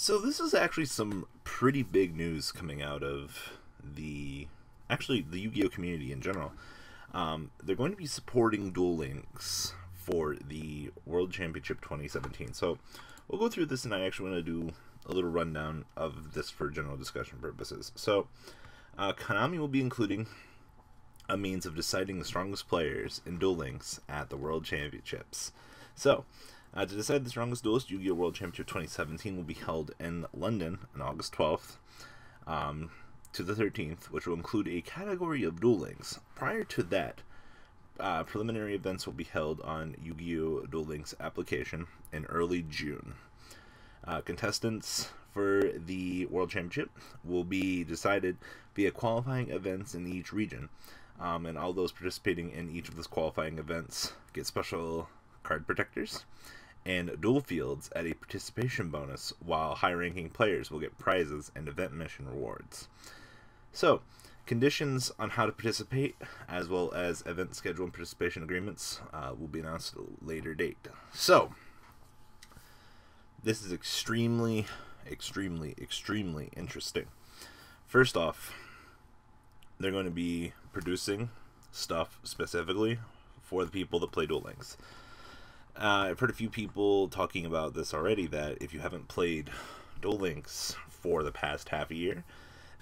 So this is actually some pretty big news coming out of the Yu-Gi-Oh community in general. They're going to be supporting Duel Links for the World Championship 2017. So we'll go through this, and I actually want to do a little rundown of this for general discussion purposes. So Konami will be including a means of deciding the strongest players in Duel Links at the World Championships. So to decide the strongest duelist, Yu-Gi-Oh! World Championship 2017 will be held in London on August 12th to the 13th, which will include a category of Duel Links. Prior to that, preliminary events will be held on Yu-Gi-Oh! Duel Links application in early June. Contestants for the World Championship will be decided via qualifying events in each region, and all those participating in each of those qualifying events get special card protectors and duel fields at a participation bonus, while high-ranking players will get prizes and event mission rewards. So, conditions on how to participate, as well as event schedule and participation agreements, will be announced at a later date. So, this is extremely interesting. First off, they're going to be producing stuff specifically for the people that play Duel Links. I've heard a few people talking about this already, that if you haven't played Duel Links for the past half a year,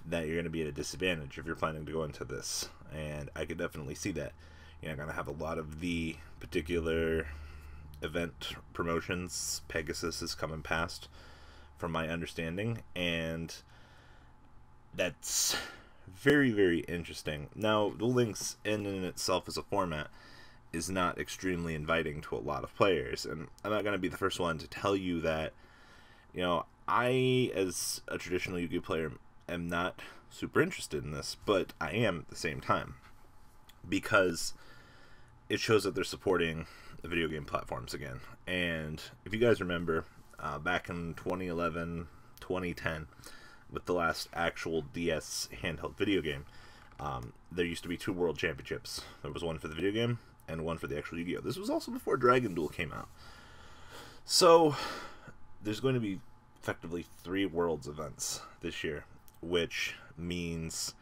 that you're going to be at a disadvantage if you're planning to go into this. And I could definitely see that. You're not going to have a lot of the particular event promotions. Pegasus is coming past, from my understanding, and that's very interesting. Now, Duel Links in itself as a format is not extremely inviting to a lot of players, and I'm not going to be the first one to tell you that, you know, I, as a traditional Yu-Gi-Oh player, am not super interested in this, but I am at the same time, because it shows that they're supporting the video game platforms again. And if you guys remember, back in 2011, 2010, with the last actual DS handheld video game, there used to be two World Championships. There was one for the video game and one for the actual Yu-Gi-Oh! This was also before Dragon Duel came out. So there's going to be effectively 3 Worlds events this year, which means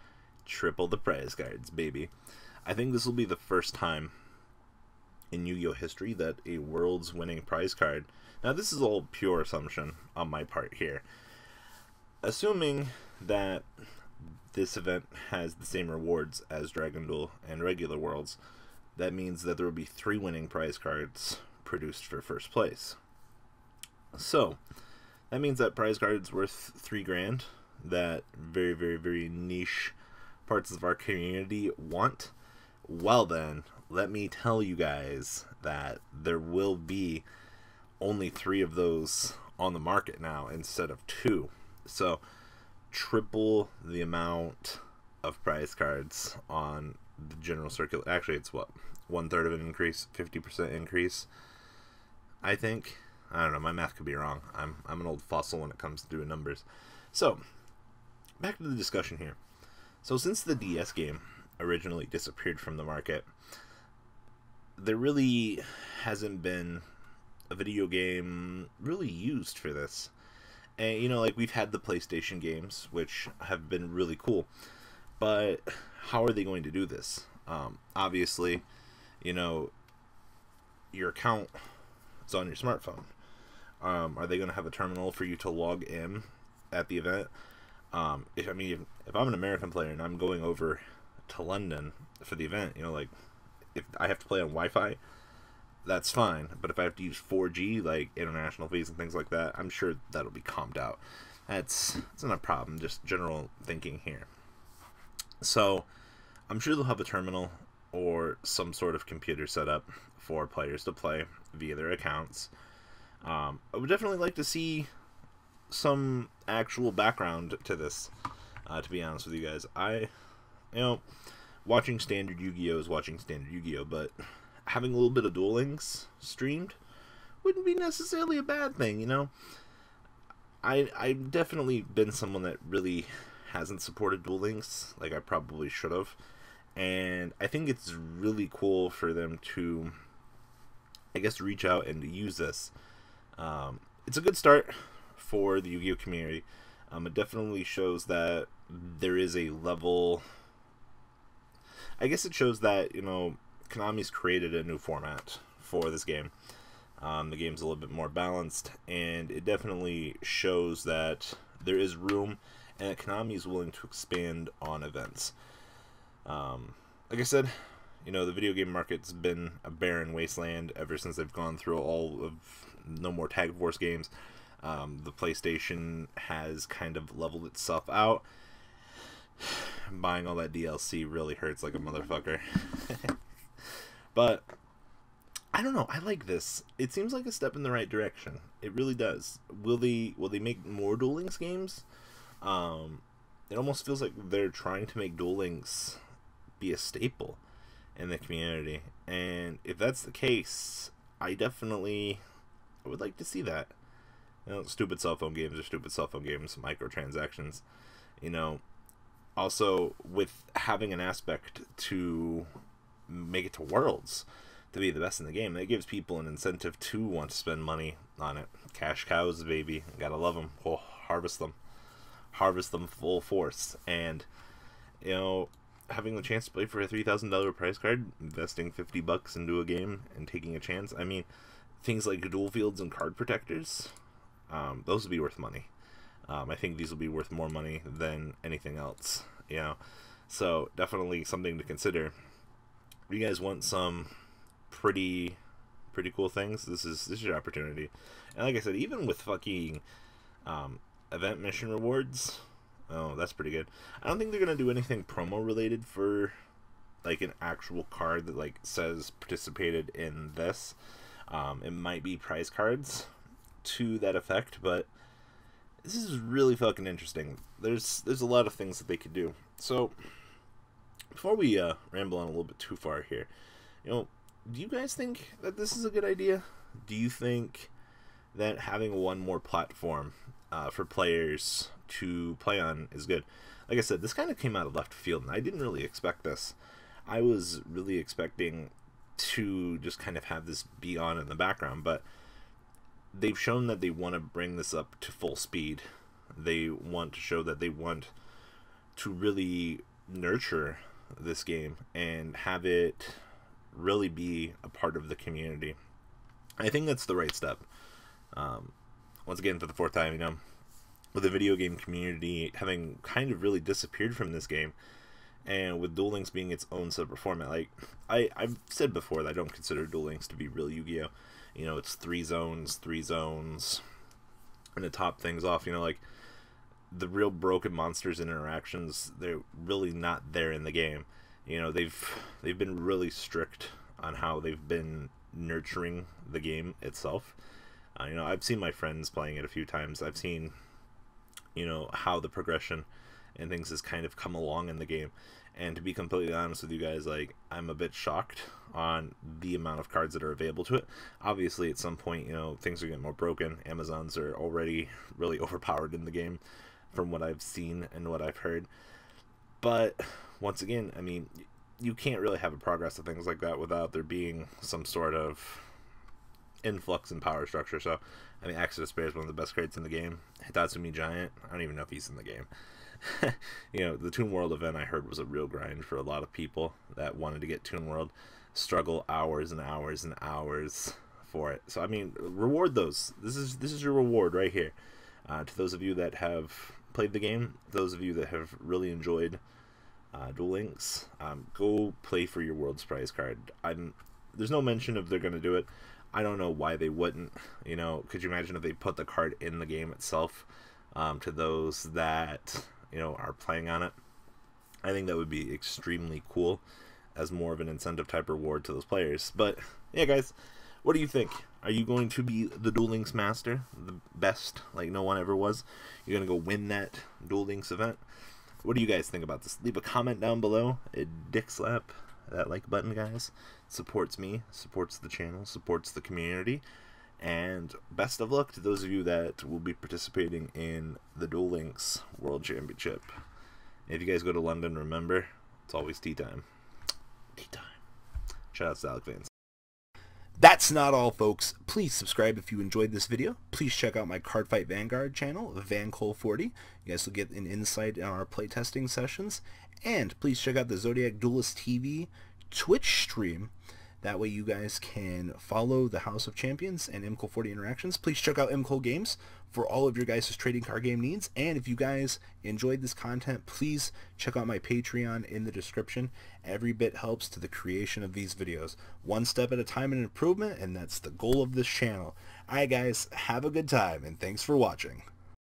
triple the prize cards, baby. I think this will be the first time in Yu-Gi-Oh! History that a World's winning prize card... Now, this is all pure assumption on my part here. Assuming that this event has the same rewards as Dragon Duel and regular Worlds, that means that there will be 3 winning prize cards produced for first place. So, that means that prize cards worth $3,000 that very niche parts of our community want. Well then, let me tell you guys that there will be only 3 of those on the market now instead of 2. So, triple the amount of prize cards on the general circular. Actually, it's what, 1/3 of an increase, 50% increase, I think. I don't know, my math could be wrong. I'm an old fossil when it comes to doing numbers. So, back to the discussion here. So, since the DS game originally disappeared from the market, there really hasn't been a video game really used for this. And, you know, like, we've had the PlayStation games, which have been really cool, but how are they going to do this? Obviously, you know, your account is on your smartphone. Are they going to have a terminal for you to log in at the event? If I'm an American player and I'm going over to London for the event, you know, like, if I have to play on Wi-Fi, that's fine. But if I have to use 4G, like international fees and things like that, I'm sure that'll be calmed out. It's not a problem, just general thinking here. So, I'm sure they'll have a terminal or some sort of computer set up for players to play via their accounts. I would definitely like to see some actual background to this, to be honest with you guys. Watching standard Yu-Gi-Oh! Is watching standard Yu-Gi-Oh! But having a little bit of Duel Links streamed wouldn't be necessarily a bad thing, you know? I've definitely been someone that really hasn't supported Duel Links like I probably should have. And I think it's really cool for them to, I guess, reach out and to use this. It's a good start for the Yu-Gi-Oh community. It definitely shows that there is a level. I guess it shows that, you know, Konami's created a new format for this game. The game's a little bit more balanced, and it definitely shows that there is room and that Konami is willing to expand on events. Like I said, you know, the video game market's been a barren wasteland ever since they've gone through all of no more Tag Force games. The PlayStation has kind of leveled itself out. Buying all that DLC really hurts like a motherfucker. But I don't know. I like this. It seems like a step in the right direction. It really does. Will they make more Duel Links games? It almost feels like they're trying to make Duel Links be a staple in the community. And if that's the case, I would like to see that. You know, stupid cell phone games are stupid cell phone games, microtransactions. You know, also with having an aspect to make it to Worlds to be the best in the game, that gives people an incentive to want to spend money on it. Cash cows, baby. Gotta love them. Oh, harvest them full force. And, you know, having the chance to play for a $3,000 prize card, investing $50 into a game and taking a chance. I mean, things like dual fields and card protectors, those would be worth money. I think these will be worth more money than anything else, you know. So definitely something to consider. If you guys want some pretty cool things, this is your opportunity. And like I said, even with fucking event mission rewards, oh, that's pretty good. I don't think they're gonna do anything promo related for like an actual card that like says participated in this. It might be prize cards to that effect, but this is really fucking interesting. There's a lot of things that they could do. So before we ramble on a little bit too far here, you know, do you guys think that this is a good idea? Do you think that having one more platform for players to play on is good? Like I said, this kind of came out of left field, and I didn't really expect this. I was really expecting to just kind of have this be on in the background, but they've shown that they want to bring this up to full speed. They want to show that they want to really nurture this game and have it really be a part of the community. I think that's the right step. Once again, for the fourth time, you know, with the video game community having kind of really disappeared from this game, and with Duel Links being its own separate format, like I've said before that I don't consider Duel Links to be real Yu-Gi-Oh. You know, it's three zones, and to top things off, you know, like the real broken monsters and interactions, they're really not there in the game. You know, they've been really strict on how they've been nurturing the game itself. You know, I've seen my friends playing it a few times. I've seen, you know, how the progression and things has kind of come along in the game. And to be completely honest with you guys, like, I'm a bit shocked on the amount of cards that are available to it. Obviously, at some point, you know, things are getting more broken. Amazons are already really overpowered in the game from what I've seen and what I've heard. But once again, I mean, you can't really have a progress of things like that without there being some sort of influx in power structure. So, I mean, Axis Despair is one of the best cards in the game. Hitatsumi Giant, I don't even know if he's in the game. You know, the Toon World event I heard was a real grind for a lot of people that wanted to get Toon World. Struggle hours and hours and hours for it. So I mean, reward those. This is your reward right here. To those of you that have played the game, those of you that have really enjoyed Duel Links, go play for your World's Prize card. There's no mention of they're gonna do it. I don't know why they wouldn't. You know, could you imagine if they put the card in the game itself to those that, you know, are playing on it? I think that would be extremely cool as more of an incentive type reward to those players. But yeah, guys, what do you think? Are you going to be the Duel Links master, the best like no one ever was? You're gonna go win that Duel Links event? What do you guys think about this? Leave a comment down below. A dick slap that like button, guys. Supports me, supports the channel, supports the community. And best of luck to those of you that will be participating in the Duel Links World Championship. If you guys go to London, remember, it's always tea time. Tea time. Shout out to Alec fans. That that's not all, folks. Please subscribe if you enjoyed this video. Please check out my Cardfight Vanguard channel, VanCole40. You guys will get an insight on our playtesting sessions. And please check out the Zodiac Duelist TV Twitch stream. That way you guys can follow the House of Champions and MCole40 interactions. Please check out MCole Games for all of your guys' trading card game needs. And if you guys enjoyed this content, please check out my Patreon in the description. Every bit helps to the creation of these videos. One step at a time in improvement, and that's the goal of this channel. Alright guys, have a good time, and thanks for watching.